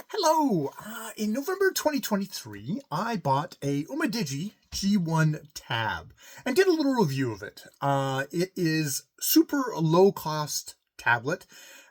Hello! In November 2023, I bought a Umidigi G1 tab and did a little review of it. It is super low-cost tablet,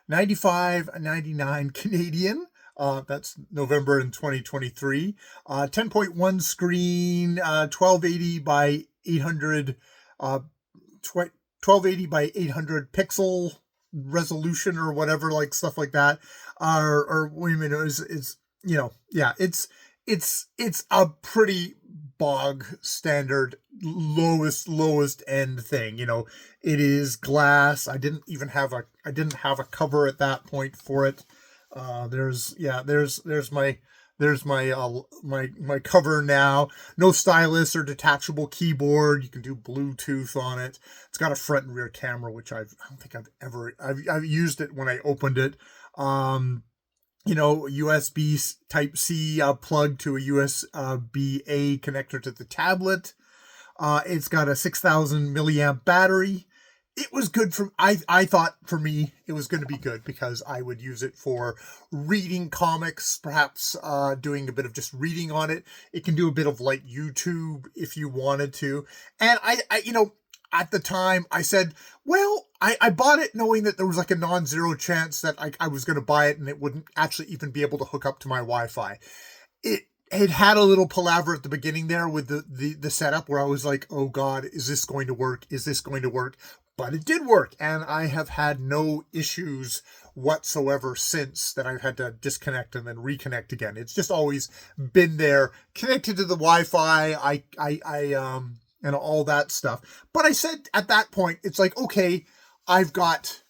95.99 Canadian. That's November in 2023. 10.1 screen, 1280 by 800, 1280 by 800 pixel resolution or whatever, like stuff like that. Or wait a minute, is yeah, it's a pretty bog standard lowest end thing. It is glass. I didn't have a cover at that point for it. There's my cover now. No stylus or detachable keyboard. You can do Bluetooth on it. It's got a front and rear camera, which I don't think I've used it when I opened it. USB Type C plug to a USB-A connector to the tablet. It's got a 6,000 milliamp battery. It was good I thought for me it was going to be good because I would use it for reading comics, perhaps doing a bit of just reading on it. It can do a bit of like YouTube if you wanted to. And I at the time I said, well, I bought it knowing that there was like a non-zero chance that I was going to buy it and it wouldn't actually even be able to hook up to my Wi-Fi. It had a little palaver at the beginning there with the setup where I was like, oh God, is this going to work? Is this going to work? But it did work, and I have had no issues whatsoever since that I've had to disconnect and then reconnect again. It's just always been there, connected to the Wi-Fi, and all that stuff. But I said at that point, it's like, okay, I've got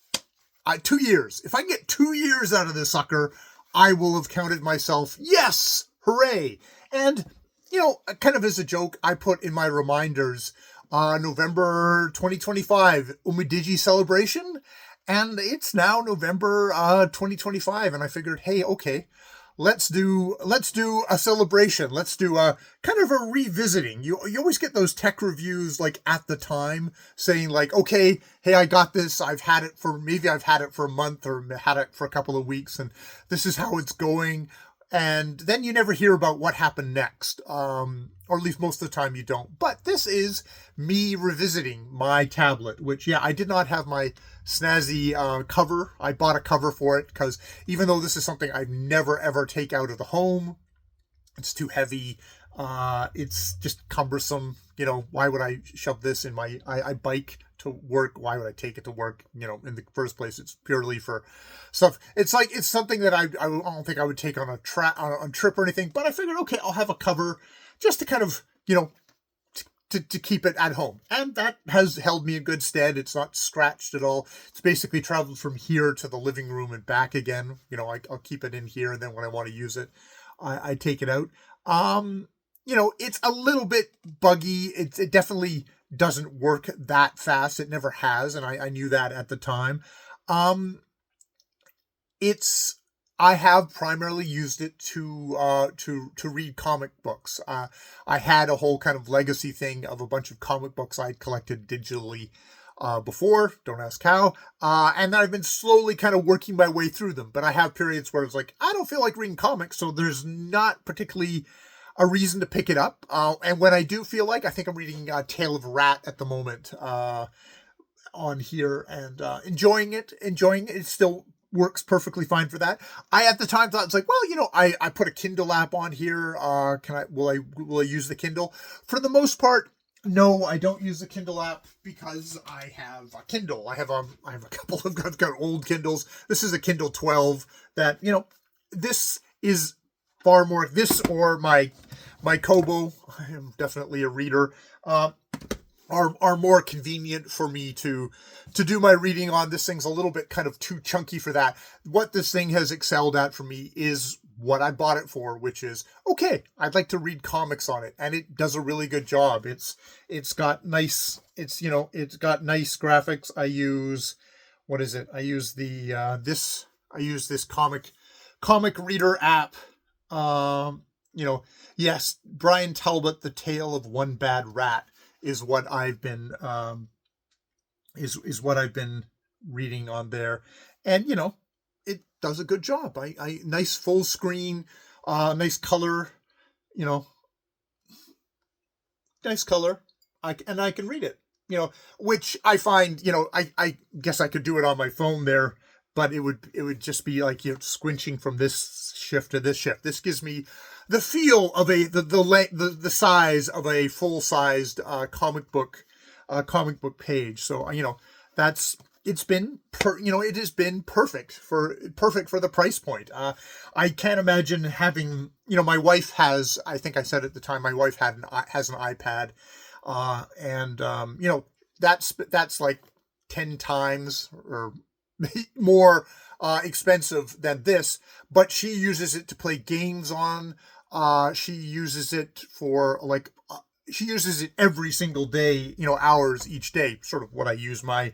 2 years. If I can get 2 years out of this sucker, I will have counted myself, yes, hooray. And, kind of as a joke, I put in my reminders, November 2025 Umidigi celebration, and it's now November 2025, and I figured, hey, okay, let's do a celebration. Let's do a kind of a revisiting. You always get those tech reviews like at the time saying like, okay, hey, I got this. I've had it for a month or had it for a couple of weeks, and this is how it's going. And then you never hear about what happened next, or at least most of the time you don't. But this is me revisiting my tablet, which, yeah, I did not have my snazzy cover. I bought a cover for it because even though this is something I'd never, ever take out of the home, it's too heavy. It's just cumbersome. Why would I shove this in I bike to work? Why would I take it to work? In the first place, it's purely for stuff. It's something that I don't think I would take on a trip or anything, but I figured, okay, I'll have a cover just to kind of, to keep it at home. And that has held me in good stead. It's not scratched at all. It's basically traveled from here to the living room and back again. I'll keep it in here, and then when I want to use it, I take it out. It's a little bit buggy. It definitely doesn't work that fast. It never has, and I knew that at the time. I have primarily used it to read comic books. I had a whole kind of legacy thing of a bunch of comic books I'd collected digitally before, don't ask how, and I've been slowly kind of working my way through them. But I have periods where it's like, I don't feel like reading comics, so there's not particularly a reason to pick it up. And when I do feel like, I think I'm reading Tale of a Rat at the moment on here, and enjoying it. It still works perfectly fine for that. I at the time thought, it's like, well, I put a Kindle app on here. Will I use the Kindle? For the most part, no, I don't use the Kindle app because I have a Kindle. I have a couple of I've got old Kindles. This is a Kindle 12 that, this is far more, this or my Kobo, I am definitely a reader, are more convenient for me to do my reading on. This thing's a little bit kind of too chunky for that. What this thing has excelled at for me is what I bought it for, which is, okay, I'd like to read comics on it, and it does a really good job. It's got nice graphics. I use this comic reader app. Yes, Brian Talbot, The Tale of One Bad Rat is what I've been reading on there. And it does a good job. I nice full screen, nice color, you know, nice color. And I can read it, which I find, I guess I could do it on my phone there, but it would just be like, squinching from this shift to this shift. This gives me the feel of the size of a full-sized comic book page. So, that's it has been perfect for the price point. I can't imagine having, my wife has, I think I said at the time, my wife has an iPad, and that's like 10 times or more expensive than this, but she uses it to play games on. She uses it for she uses it every single day, hours each day, sort of what I use my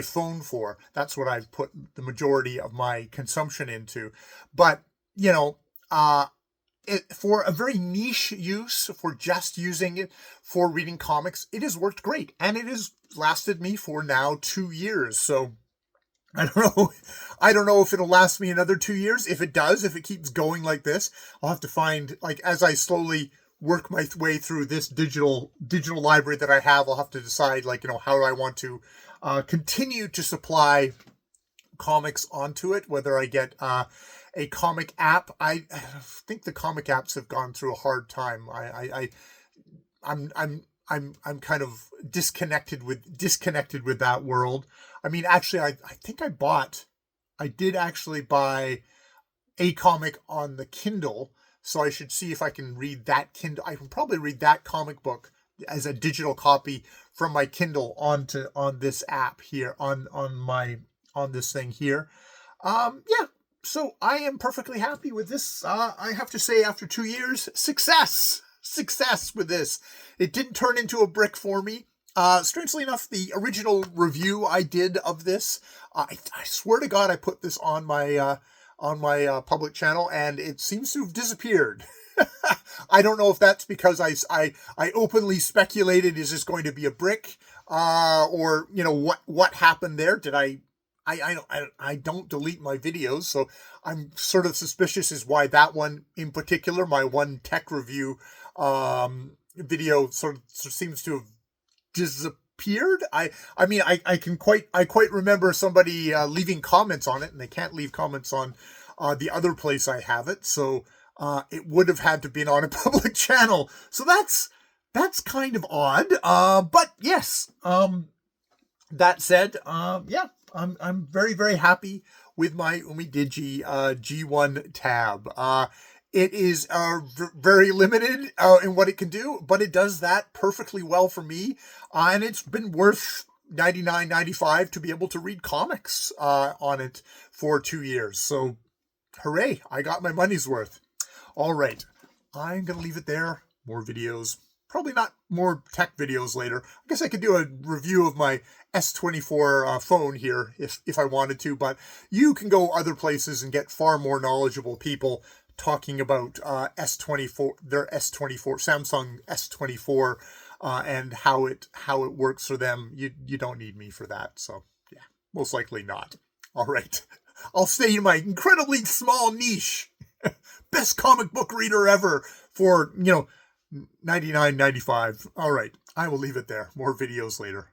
phone for. That's what I've put the majority of my consumption into. But, for a very niche use, for just using it for reading comics, it has worked great. And it has lasted me for now 2 years. So I don't know if it'll last me another 2 years. If it does, if it keeps going like this, I'll have to find, as I slowly work my way through this digital library that I have, I'll have to decide, how do I want to continue to supply comics onto it, whether I get a comic app. I think the comic apps have gone through a hard time. I'm kind of disconnected with that world. I mean, actually, I think I did actually buy a comic on the Kindle, so I should see if I can read that Kindle. I can probably read that comic book as a digital copy from my Kindle on this app here, on this thing here. Yeah. So I am perfectly happy with this. I have to say, after 2 years, success with this. It didn't turn into a brick for me. Strangely enough, the original review I did of this, I swear to God, I put this on my public channel, and it seems to have disappeared. I don't know if that's because I openly speculated, is this going to be a brick, or what happened there? Did I don't delete my videos, so I'm sort of suspicious as why that one in particular, my one tech review video, sort of seems to have disappeared. I quite remember somebody leaving comments on it, and they can't leave comments on the other place I have it, so it would have had to been on a public channel. So that's kind of odd. But yes. That said, yeah, I'm very, very happy with my UmiDigi G1 tab. It is very limited in what it can do, but it does that perfectly well for me. And it's been worth $99.95 to be able to read comics on it for 2 years. So, hooray, I got my money's worth. All right, I'm going to leave it there. More videos. Probably not more tech videos later. I guess I could do a review of my S24 phone here if I wanted to, but you can go other places and get far more knowledgeable people talking about S24, their S24, Samsung S24, and how it works for them. You don't need me for that, so yeah, most likely not. All right, I'll stay in my incredibly small niche. Best comic book reader ever for $99.95. All right, I will leave it there. More videos later.